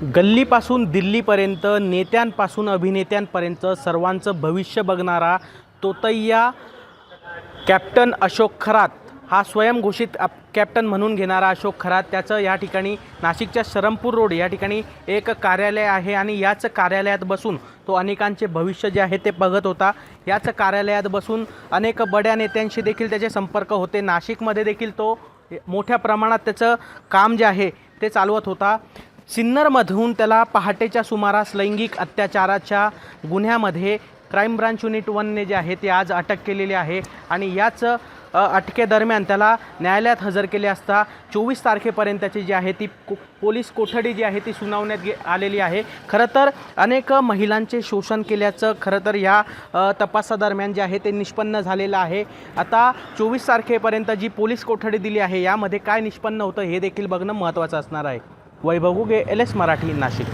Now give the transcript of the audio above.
गल्लीपासून दिल्लीपर्यंत, नेत्यांपासून अभिनेत्यांपर्यंत सर्वांचं भविष्य बघणारा तोतैया कॅप्टन अशोक खरात हा स्वयंघोषित कॅप्टन म्हणून घेणारा अशोक खरात, त्याचं या ठिकाणी नाशिकच्या शरमपूर रोड या ठिकाणी एक कार्यालय आहे आणि याच कार्यालयात बसून तो अनेकांचे भविष्य जे आहे ते बघत होता। याच कार्यालयात बसून अनेक बड्या नेत्यांशी देखील त्याचे संपर्क होते। नाशिकमध्ये देखील तो मोठ्या प्रमाणात त्याचं काम जे आहे ते चालवत होता। सिन्नरमधून त्याला पहाटेच्या सुमारास लैंगिक अत्याचाराच्या गुन्ह्यामध्ये क्राईम ब्रांच युनिट 1ने जे आहे ते आज अटक केलेली आहे आणि याच अटकेदरम्यान त्याला न्यायालयात हजर केले असता 24 तारखेपर्यंतची जी आहे ती पोलीस कोठडी जी आहे ती सुनावण्यात आलेली आहे। खरं तर अनेक महिलांचे शोषण केल्याचं खरं तर या तपासादरम्यान जे आहे ते निष्पन्न झालेलं आहे। आता 24 तारखेपर्यंत जी पोलीस कोठडी दिली आहे यामध्ये काय निष्पन्न होतं हे देखील बघणं महत्त्वाचं असणार आहे। वैभव घुगे, LS मराठी, नाशिक।